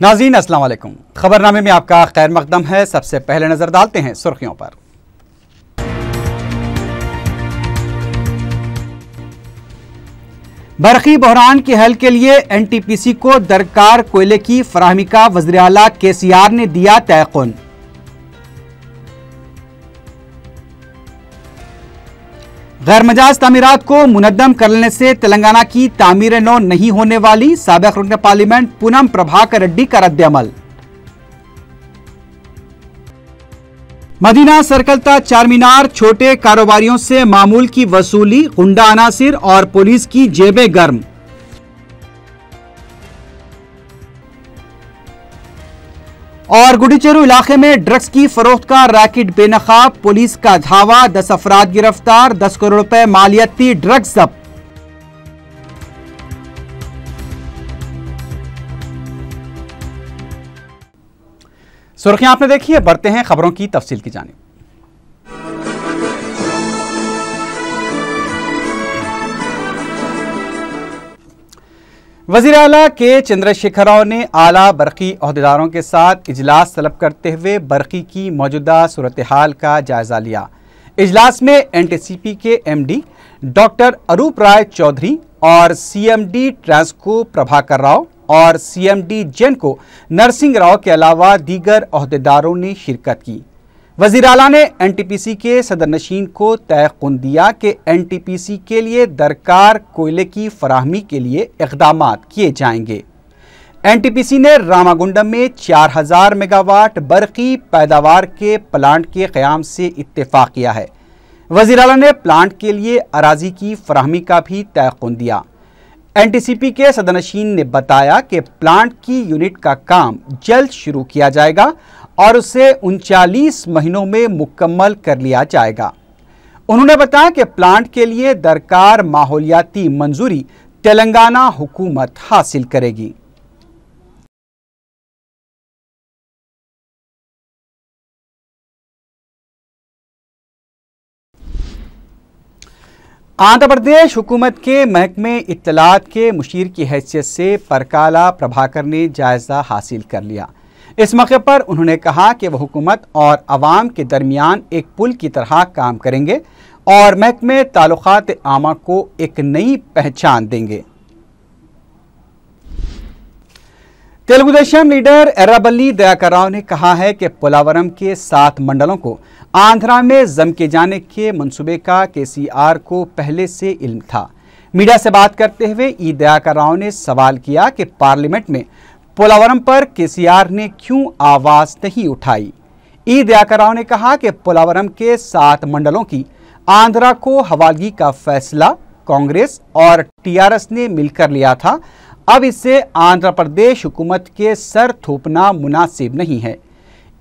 नाज़रीन अस्सलाम वालेकुम। खबरनामे में आपका खैर मकदम है। सबसे पहले नजर डालते हैं सुर्खियों पर। बरकी बहरान के हल के लिए एनटीपीसी को दरकार कोयले की फराहमी का वज़ीर आला केसीआर ने दिया तयक़ुन। गैर मजाज तामीरात को मुनद्दम करने से तेलंगाना की तामीर नौ नहीं होने वाली, साबिक़ रुकन पार्लियामेंट पूनम प्रभाकर रेड्डी का रद्द-ए-अमल। मदीना सरकलता चार मीनार, छोटे कारोबारियों से मामूल की वसूली, गुंडा अनासिर और पुलिस की जेबें गर्म। और गुडीचेरू इलाके में ड्रग्स की फरोख्त का रैकेट बेनकाब, पुलिस का धावा, 10 अफराद गिरफ्तार, 10 करोड़ रुपए मालियती ड्रग्स जब्त। सुर्खियां आपने देखी है, बढ़ते हैं खबरों की तफसील की जानिब। वज़ीर आला के चंद्रशेखर राव ने आला बरकी अहदेदारों के साथ इजलास तलब करते हुए बरकी की मौजूदा सूरत हाल का जायजा लिया। इजलास में एनटीसीपी के एमडी डॉक्टर अरूप राय चौधरी और सीएमडी ट्रांसको प्रभाकर राव और सीएमडी जेनको नरसिंह राव के अलावा दीगर अहदेदारों ने शिरकत की। वज़ीर आला ने एनटीपीसी के सदरनशीन को तयक़ुन दिया कि एनटीपीसी के लिए दरकार कोयले की फराहमी के लिए इक़दामात किए जाएंगे। एनटीपीसी ने रामागुंडम में 4000 मेगावाट बरकी पैदावार के प्लांट के क़याम से इत्तेफाक किया है। वज़ीर आला ने प्लांट के लिए अराजी की फराहमी का भी तयक़ुन दिया। एनटीसीपी के सदरनशीन ने बताया कि प्लांट की यूनिट का काम जल्द शुरू किया जाएगा और उसे 39 महीनों में मुकम्मल कर लिया जाएगा। उन्होंने बताया कि प्लांट के लिए दरकार माहौलियाती मंजूरी तेलंगाना हुकूमत हासिल करेगी। आंध्र प्रदेश हुकूमत के महकमे इत्तलात के मुशीर की हैसियत से परकाला प्रभाकर ने जायजा हासिल कर लिया। इस मौके पर उन्होंने कहा कि वह हुकूमत और अवाम के दरमियान एक पुल की तरह काम करेंगे और महकमे ताल्लुकात आमा को एक नई पहचान देंगे। तेलुगु देशम लीडर एर्राबल्ली दयाकर राव ने कहा है कि पोलावरम के 7 मंडलों को आंध्रा में जम के जाने के मंसूबे का केसीआर को पहले से इल्म था। मीडिया से बात करते हुए ई दयाकर राव ने सवाल किया कि पार्लियामेंट में पोलावरम पर केसीआर ने क्यों आवाज नहीं उठाई। ई दयाकर राव ने कहा कि पोलावरम के 7 मंडलों की आंध्रा को हवालगी का फैसला कांग्रेस और टीआरएस ने मिलकर लिया था। अब इससे आंध्र प्रदेश हुकूमत के सर थोपना मुनासिब नहीं है।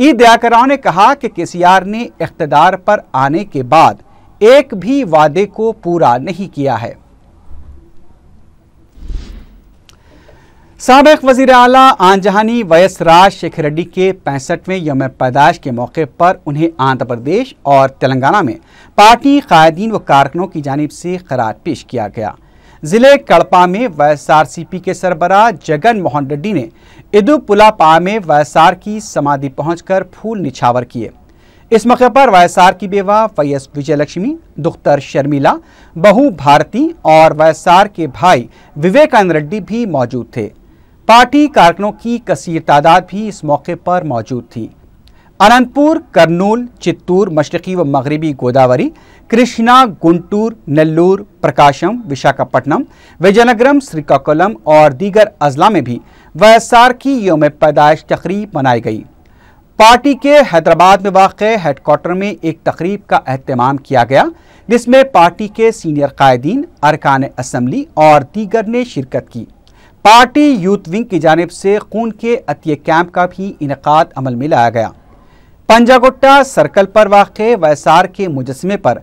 ई दयाकर राव ने कहा कि केसीआर ने इख्तिदार पर आने के बाद एक भी वादे को पूरा नहीं किया है। साबिक़ वज़ीर आला आंजहानी वैएस राजशेखर रेड्डी के 65वें यौम पैदाइश के मौके पर उन्हें आंध्र प्रदेश और तेलंगाना में पार्टी कायदीन व कारकुनों की जानिब से खराज पेश किया गया। जिले कड़पा में वाईएसआरसीपी के सरबराह जगन मोहन रेड्डी ने इदुपुलापा में वाईएसआर की समाधि पहुंचकर फूल निछावर किए। इस मौके पर वाईएसआर की बेवा वाईएस विजयलक्ष्मी, दुख्तर शर्मिला, बहू भारती और वाईएसआर के भाई विवेकानंद रेड्डी भी मौजूद थे। पार्टी कारकुनों की कसीर तादाद भी इस मौके पर मौजूद थी। अनंतपुर, कर्नूल, चित्तूर, मशरकी व मगरबी गोदावरी, कृष्णा, गुंटूर, नेल्लूर, प्रकाशम, विशाखापट्टनम, विजयनगरम, श्रीकाकुलम और दीगर अजला में भी वाईएसआर की यौम पैदाइश तकरीब मनाई गई। पार्टी के हैदराबाद में वाक़े हेडक्वार्टर में एक तकरीब का एहतमाम किया गया, जिसमें पार्टी के सीनियर कायदीन, अरकान असम्बली और दीगर ने शिरकत की। पार्टी यूथ विंग की जानिब से खून के अतिये कैंप का भी इनेकाद अमल में लाया गया। पंजागुट्टा सर्कल पर वाक़े वाईएसआर के मुजस्समे पर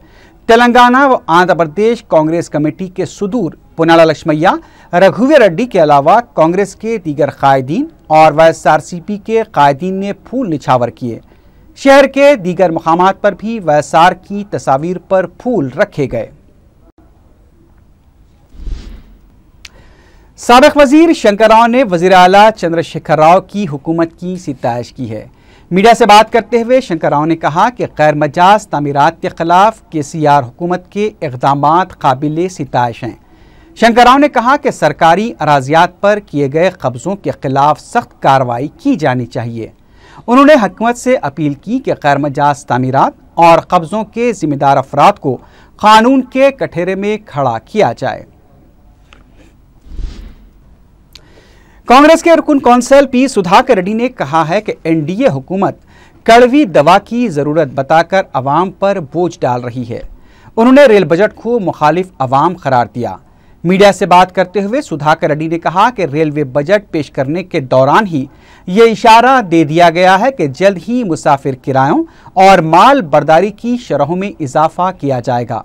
तेलंगाना व आंध्र प्रदेश कांग्रेस कमेटी के सुदूर पुनाला लक्ष्मैया, रघुवीर रेड्डी के अलावा कांग्रेस के दीगर कायदीन और वाईएसआरसीपी के कायदीन ने फूल निछावर किए। शहर के दीगर मकामात पर भी वाईएसआर की तस्वीर पर फूल रखे गए। साबिक वजीर शंकर राव ने वजीर आला चंद्रशेखर राव की हुकूमत की सितारिश की है। मीडिया से बात करते हुए शंकर राव ने कहा कि गैर मजाज तामीरात के खिलाफ KCR हुकूमत के इक़दामात काबिल सितारिश हैं। शंकर राव ने कहा कि सरकारी अराजियात पर किए गए कब्ज़ों के खिलाफ सख्त कार्रवाई की जानी चाहिए। उन्होंने हुकूमत से अपील की कि गैर मजाज तामीरात और कब्ज़ों के जिम्मेदार अफराद को कानून के कठघरे में खड़ा किया जाए। कांग्रेस के रुकन कौंसल पी सुधाकर रेड्डी ने कहा है कि NDA हुकूमत कड़वी दवा की जरूरत बताकर अवाम पर बोझ डाल रही है। उन्होंने रेल बजट को मुखालिफ अवाम करार दिया। मीडिया से बात करते हुए सुधाकर रेड्डी ने कहा कि रेलवे बजट पेश करने के दौरान ही ये इशारा दे दिया गया है कि जल्द ही मुसाफिर किरायों और माल बर्दारी की शरहों में इजाफा किया जाएगा।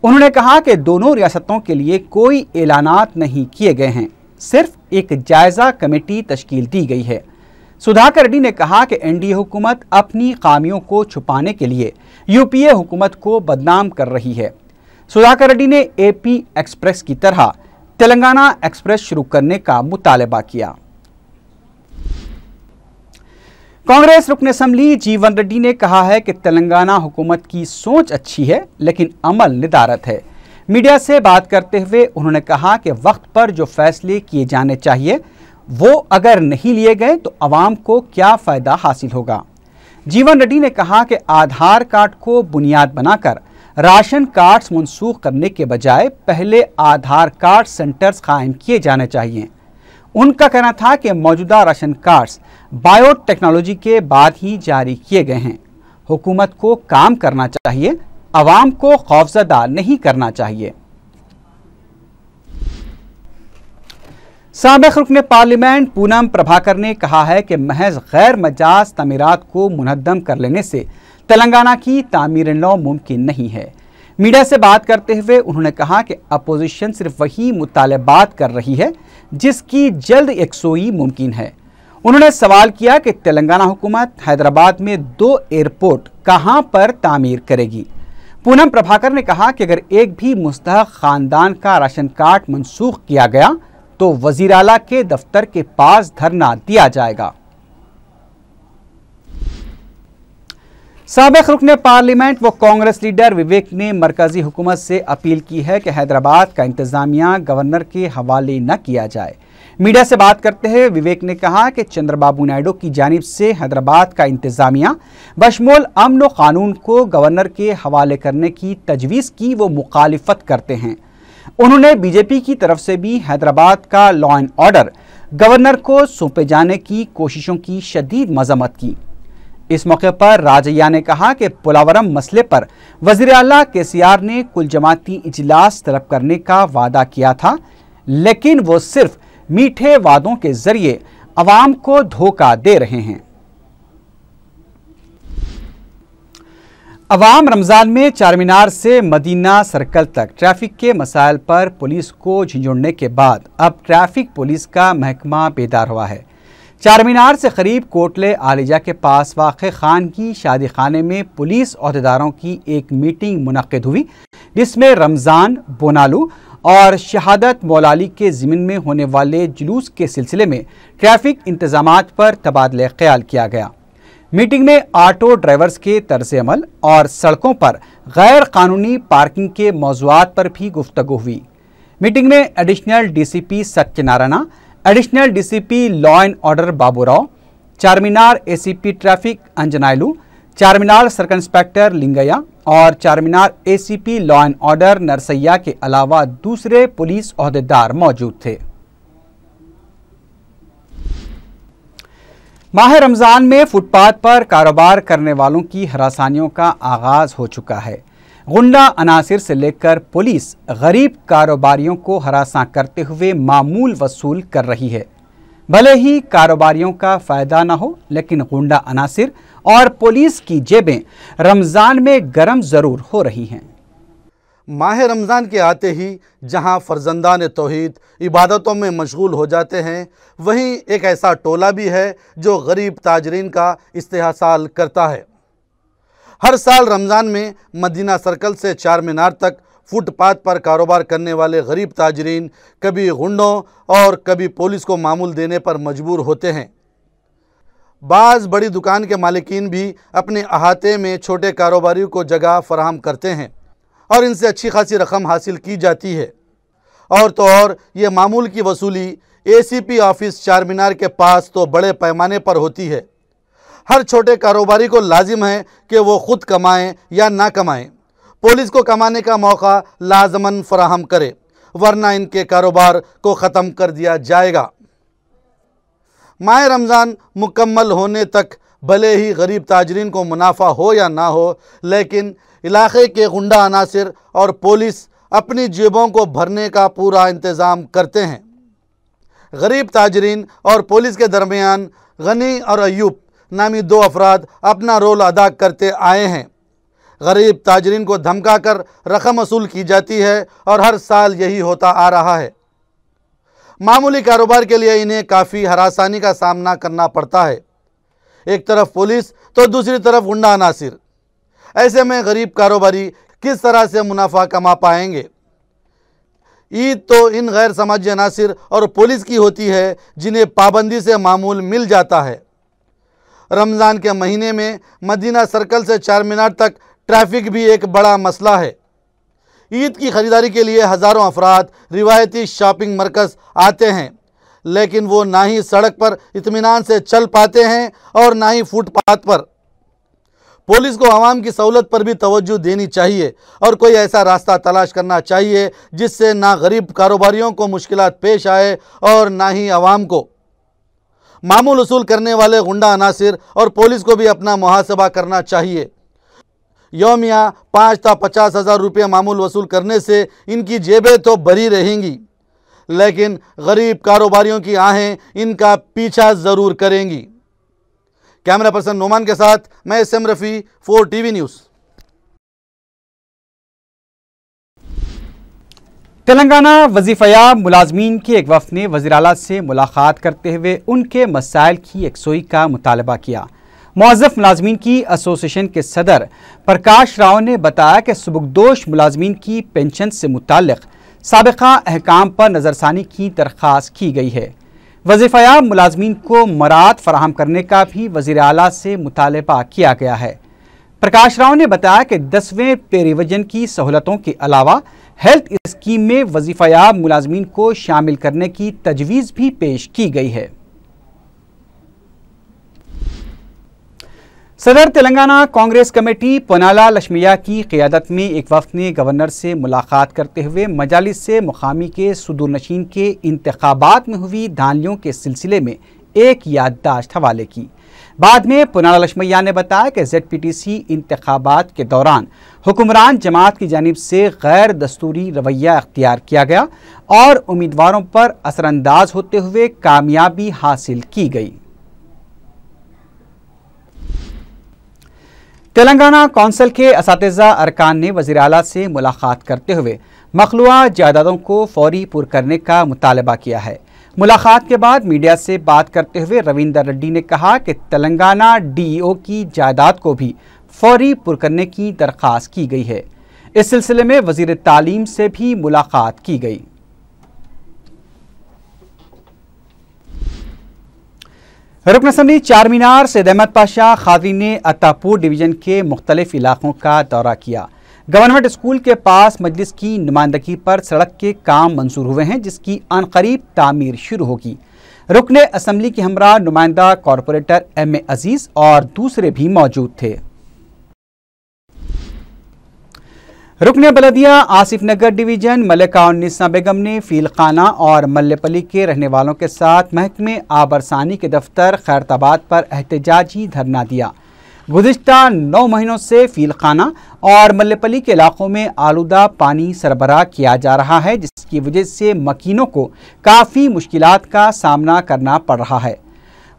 उन्होंने कहा कि दोनों रियासतों के लिए कोई ऐलानात नहीं किए गए हैं, सिर्फ एक जायजा कमेटी तश्कील दी गई है। सुधाकर रेड्डी ने कहा कि NDA हुकूमत अपनी खामियों को छुपाने के लिए UPA हुकूमत को बदनाम कर रही है। सुधाकर रेड्डी ने AP एक्सप्रेस की तरह तेलंगाना एक्सप्रेस शुरू करने का मुतालबा किया। कांग्रेस रुकन असम्बली जीवन रेड्डी ने कहा है कि तेलंगाना हुकूमत की सोच अच्छी है लेकिन अमल निदारत है। मीडिया से बात करते हुए उन्होंने कहा कि वक्त पर जो फैसले किए जाने चाहिए वो अगर नहीं लिए गए तो अवाम को क्या फ़ायदा हासिल होगा। जीवन रेड्डी ने कहा कि आधार कार्ड को बुनियाद बनाकर राशन कार्ड्स मनसूख करने के बजाय पहले आधार कार्ड सेंटर्स कायम किए जाने चाहिए। उनका कहना था कि मौजूदा राशन कार्ड्स बायोटेक्नोलॉजी के बाद ही जारी किए गए हैं। हुकूमत को काम करना चाहिए, अवाम को खौफजदा नहीं करना चाहिए। साबिक रुकन पार्लियामेंट पूनम प्रभाकर ने कहा है कि महज गैर मजाज तामीरात को मुनद्दम कर लेने से तेलंगाना की तामीर नौ मुमकिन नहीं है। मीडिया से बात करते हुए उन्होंने कहा कि अपोजिशन सिर्फ वही मुतालबात कर रही है जिसकी जल्द यकसोई मुमकिन है। उन्होंने सवाल किया कि तेलंगाना हुकूमत हैदराबाद में 2 एयरपोर्ट कहां पर तामीर करेगी। पूनम प्रभाकर ने कहा कि अगर एक भी मुस्तहक खानदान का राशन कार्ड मनसूख किया गया तो वजीर आला के दफ्तर के पास धरना दिया जाएगा। साबिक रुकन पार्लियामेंट व कांग्रेस लीडर विवेक ने मरकजी हुकूमत से अपील की है कि हैदराबाद का इंतजामिया गवर्नर के हवाले न किया जाए। मीडिया से बात करते हुए विवेक ने कहा कि चंद्रबाबू नायडू की जानिब से हैदराबाद का इंतजामिया बशमूल अमन व कानून को गवर्नर के हवाले करने की तजवीज़ की वो मुखालिफत करते हैं। उन्होंने बीजेपी की तरफ से भी हैदराबाद का लॉ एंड ऑर्डर गवर्नर को सौंपे जाने की कोशिशों की शदीद मजम्मत की। इस मौके पर राजैया ने कहा कि पोलावरम मसले पर वज़ीर आला KCR ने कुल जमाती इजलास तलब करने का वादा किया था, लेकिन वो सिर्फ मीठे वादों के जरिए अवाम को धोखा दे रहे हैं। अवाम रमज़ान में चारमीनार से मदीना सर्कल तक ट्रैफिक के मसाइल पर पुलिस को झिझोड़ने के बाद अब ट्रैफिक पुलिस का महकमा बेदार हुआ है। चारमीनार से करीब कोटले आलिजा के पास वाक़े खान की शादी खाने में पुलिस अहदेदारों की एक मीटिंग मुनक्किद हुई, जिसमें रमज़ान, बोनालू और शहादत मौलाली के ज़िमन में होने वाले जुलूस के सिलसिले में ट्रैफिक इंतजामात पर तबादले ख्याल किया गया। मीटिंग में ऑटो ड्राइवर्स के तर्ज अमल और सड़कों पर गैर कानूनी पार्किंग के मौज़ूआत पर भी गुफ्तगू हुई। मीटिंग में additional DCP Satyanarayana, additional DCP law and order Baburao, Charminar ACP traffic Anjaneyulu, Charminar circle inspector Lingaiah और Charminar ACP law and order Narsaiah के अलावा दूसरे पुलिस ओहदेदार मौजूद थे। माह रमज़ान में फुटपाथ पर कारोबार करने वालों की हरासानियों का आगाज हो चुका है। गुंडा अनासिर से लेकर पुलिस गरीब कारोबारियों को हरासा करते हुए मामूल वसूल कर रही है। भले ही कारोबारियों का फ़ायदा न हो, लेकिन गुंडा अनासिर और पुलिस की जेबें रमज़ान में गर्म ज़रूर हो रही हैं। माह रमज़ान के आते ही जहां फर्जंदान तौहीद इबादतों में मशगूल हो जाते हैं, वहीं एक ऐसा टोला भी है जो गरीब ताजरीन का इस्तेहसाल करता है। हर साल रमज़ान में मदीना सर्कल से चारमीनार तक फुटपाथ पर कारोबार करने वाले गरीब ताजरीन कभी गुंडों और कभी पुलिस को मामूल देने पर मजबूर होते हैं। बाज़ बड़ी दुकान के मालिकीन भी अपने अहाते में छोटे कारोबारियों को जगह फराहम करते हैं और इनसे अच्छी खासी रकम हासिल की जाती है। और तो और ये मामूल की वसूली ACP ऑफिस चारमीनार के पास तो बड़े पैमाने पर होती है। हर छोटे कारोबारी को लाजिम है कि वो खुद कमाएं या ना कमाएं, पुलिस को कमाने का मौका लाजमन फराहम करे, वरना इनके कारोबार को ख़त्म कर दिया जाएगा। माह रमज़ान मुकम्मल होने तक भले ही गरीब ताजरीन को मुनाफा हो या ना हो, लेकिन इलाके के गुंडा अनासिर और पुलिस अपनी जेबों को भरने का पूरा इंतज़ाम करते हैं। गरीब ताजरीन और पुलिस के दरमियान गनी और अयूब नामी 2 अफराद अपना रोल अदा करते आए हैं। गरीब ताजरीन को धमकाकर रकम वसूल की जाती है और हर साल यही होता आ रहा है। मामूली कारोबार के लिए इन्हें काफ़ी हरासानी का सामना करना पड़ता है, एक तरफ पुलिस तो दूसरी तरफ गुंडा अनासिर। ऐसे में गरीब कारोबारी किस तरह से मुनाफा कमा पाएंगे? ईद तो इन गैर समाजी अनासिर और पुलिस की होती है जिन्हें पाबंदी से मामूल मिल जाता है। रमज़ान के महीने में मदीना सर्कल से चारमीनार तक ट्रैफिक भी एक बड़ा मसला है। ईद की ख़रीदारी के लिए हज़ारों अफराद रिवायती शॉपिंग मरकज़ आते हैं, लेकिन वो ना ही सड़क पर इत्मीनान से चल पाते हैं और ना ही फुटपाथ पर। पुलिस को आवाम की सहूलत पर भी तवज्जो देनी चाहिए और कोई ऐसा रास्ता तलाश करना चाहिए जिससे ना गरीब कारोबारियों को मुश्किलात पेश आए और ना ही आवाम को। मामूल वसूल करने वाले गुंडा अनासिर और पुलिस को भी अपना मुहासबा करना चाहिए। यौमिया 5 था 50 हज़ार रुपये मामूल वसूल करने से इनकी जेबें तो भरी रहेंगी, लेकिन गरीब कारोबारियों की आहें इनका पीछा ज़रूर करेंगी। कैमरा पर्सन नोमान के साथ मैं SM Rafi, 4 TV news. Telangana वजीफयाब मुलाजमीन के एक वफ़द ने वज़ीर आला से मुलाकात करते हुए उनके मसाइल की यकसोई का मुतालबा किया। मुअज़्ज़फ़ मुलाजमीन की एसोसिएशन के सदर प्रकाश राव ने बताया कि सुबुकदोश मुलाजमीन की पेंशन से मुताल्लिक़ साबिक़ा अहकाम पर नज़रसानी की दरख्वास्त की गई है। वजीफयाब मुलाजमीन को मराद फराहम करने का भी वज़ीर आला से मुतालबा किया गया है। प्रकाश राव ने बताया कि 10वें पे रिवीजन की सहूलतों के अलावा हेल्थ स्कीम में वजीफयाब मुलाजमीन को शामिल करने की तजवीज़ भी पेश की गई है। सदर तेलंगाना कांग्रेस कमेटी पोनाला लक्ष्मिया की क़ियादत में एक वफ़द ने गवर्नर से मुलाकात करते हुए मजालिस से मुकामी के सुदूर नशीन के इंतखाबात में हुई धांधलियों के सिलसिले में एक याददाश्त हवाले की। बाद में पोनाला लक्ष्मिया ने बताया कि ZPTC इंतखाबात के दौरान हुक्मरान जमात की जानिब से गैर दस्तूरी रवैया अख्तियार किया गया और उम्मीदवारों पर असरअंदाज होते हुए कामयाबी हासिल की गई। तेलंगाना कौंसिल के असातिज़ा अरकान ने वज़ीर आला से मुलाकात करते हुए मखलूआ जायदादों को फौरी पुर करने का मुतालबा किया है। मुलाकात के बाद मीडिया से बात करते हुए रविंदर रेड्डी ने कहा कि तेलंगाना DEO की जायदाद को भी फौरी पुर करने की दरख्वास्त की गई है। इस सिलसिले में वज़ीर तालीम से भी मुलाकात की गई। रुकन असम्बली चारमीनार सैयद अहमद पाशा खादरी ने अत्तापुर डिवीज़न के मुख्तलिफ इलाकों का दौरा किया। गवर्नमेंट स्कूल के पास मजलिस की नुमाइंदगी पर सड़क के काम मंजूर हुए हैं, जिसकी अनकरीब तामीर शुरू होगी। रुकन असम्बली के हमरा नुमाइंदा कॉरपोरेटर MA अजीज़ और दूसरे भी मौजूद थे। रुकन बलदिया आसिफ नगर डिवीज़न मलिका उन्निसा बेगम ने फीलखाना और मल्लेपली के रहने वालों के साथ महकमे आबरसानी के दफ्तर खैरताबाद पर एहतजाजी धरना दिया। गुज़िश्ता 9 महीनों से फीलखाना और मल्लेपली के इलाकों में आलूदा पानी सरबराह किया जा रहा है, जिसकी वजह से मकीनों को काफ़ी मुश्किलात का सामना करना पड़ रहा है।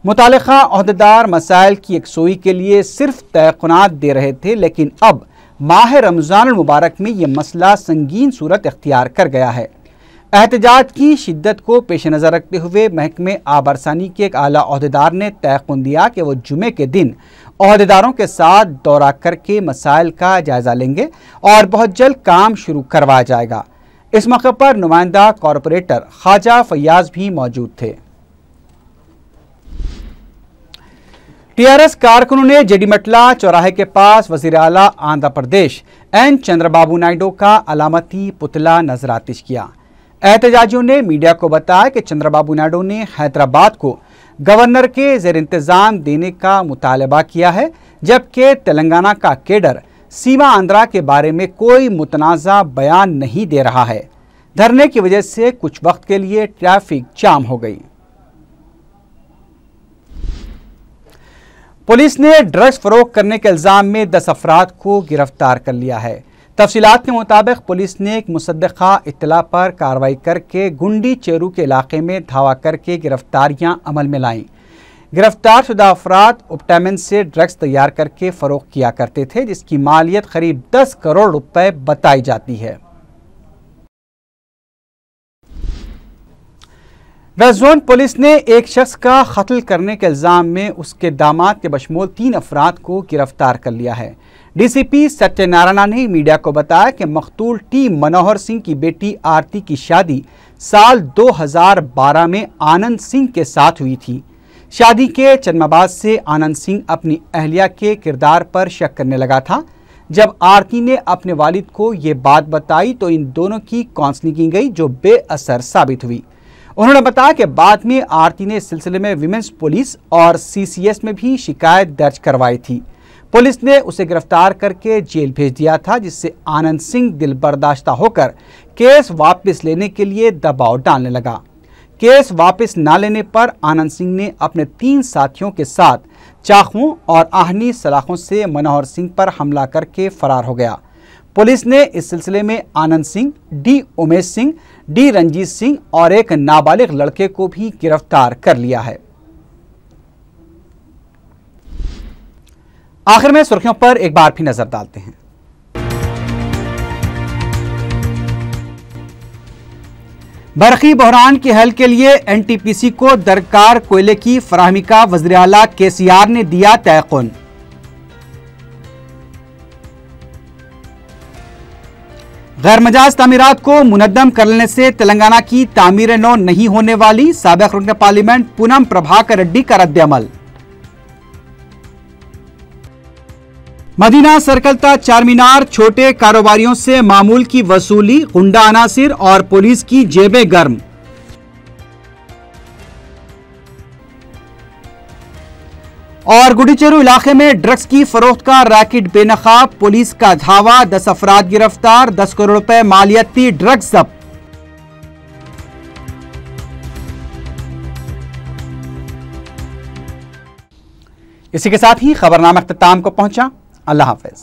मुतालिका ओहदेदार मसाइल की यकसोई के लिए सिर्फ तयक़ुनात दे रहे थे, लेकिन अब माह रमज़ान मुबारक में यह मसला संगीन सूरत इख्तियार कर गया है। एहतजाज की शिद्दत को पेश नज़र रखते हुए महकमे आबरसानी के एक आला ओहदेदार ने तयक़ुन दिया कि वो जुमे के दिन ओहदेदारों के साथ दौरा करके मसाइल का जायजा लेंगे और बहुत जल्द काम शुरू करवाया जाएगा। इस मौके पर नुमाइंदा कॉरपोरेटर ख्वाजा फैयाज भी मौजूद थे। टीआरएस कारकुनों ने जेडीमटला चौराहे के पास वजीर आला आंध्र प्रदेश एन चंद्रबाबू नायडू का अलामती पुतला नजरातिश किया। एहतजाजियों ने मीडिया को बताया कि चंद्रबाबू नायडू ने हैदराबाद को गवर्नर के जेर इंतजाम देने का मुतालबा किया है, जबकि तेलंगाना का केडर सीमा आंध्रा के बारे में कोई मुतनाज़ा बयान नहीं दे रहा है। धरने की वजह से कुछ वक्त के लिए ट्रैफिक जाम हो गई। पुलिस ने ड्रग्स फरोख्त करने के इल्जाम में 10 अफराद को गिरफ्तार कर लिया है। तफसीलात के मुताबिक पुलिस ने एक मुसद्दक़ा इत्तला पर कार्रवाई करके गुंडी चेरू के इलाके में धावा करके गिरफ्तारियां अमल में लाईं। गिरफ्तार शुदा अफराद उपटामिन से ड्रग्स तैयार करके फरोख्त किया करते थे, जिसकी मालियत करीब 10 करोड़ रुपए बताई जाती है। वेस्ट जोन पुलिस ने एक शख्स का कत्ल करने के इल्जाम में उसके दामाद के बशमूल 3 अफराद को गिरफ्तार कर लिया है। डीसीपी सत्यनारायण ने मीडिया को बताया कि मकतूल टी मनोहर सिंह की बेटी आरती की शादी साल 2012 में आनंद सिंह के साथ हुई थी। शादी के चंद माह बाद से आनंद सिंह अपनी अहलिया के किरदार पर शक करने लगा था। जब आरती ने अपने वालिद को ये बात बताई तो इन दोनों की काउंसलिंग की गई, जो बेअसर साबित हुई। उन्होंने बताया कि बाद में आरती ने इस सिलसिले में विमेंस पुलिस और सीसीएस में भी शिकायत दर्ज करवाई थी। पुलिस ने उसे गिरफ्तार करके जेल भेज दिया था, जिससे आनंद सिंह दिल बर्दाश्ता होकर केस वापस लेने के लिए दबाव डालने लगा। केस वापस न लेने पर आनंद सिंह ने अपने 3 साथियों के साथ चाकुओं और आहनी सलाखों से मनोहर सिंह पर हमला करके फरार हो गया। पुलिस ने इस सिलसिले में आनंद सिंह, डी उमेश सिंह, डी रंजीत सिंह और एक नाबालिग लड़के को भी गिरफ्तार कर लिया है। आखिर में सुर्खियों पर एक बार फिर नजर डालते हैं। बरखी बहरान के हल के लिए एनटीपीसी को दरकार कोयले की फराहमी का वज़ीर आला केसीआर ने दिया तयक़ुन। गैर मजाज तामीरात को मुनद्दम करने से तेलंगाना की तामीर नौ नहीं होने वाली, साबिक़ रुकन पार्लियामेंट पूनम प्रभाकर रेड्डी का रद्द-ए-अमल। मदीना सर्कल तक चारमीनार, छोटे कारोबारियों से मामूल की वसूली, गुंडा अनासिर और पुलिस की जेबें गर्म। और गुडीचेरू इलाके में ड्रग्स की फरोख्त का रैकेट बेनकाब, पुलिस का धावा, 10 अफराद गिरफ्तार, 10 करोड़ रुपए मालियती ड्रग्स जब्त। इसी के साथ ही खबरनामा इख्तिताम को पहुंचा। अल्लाह हाफिज।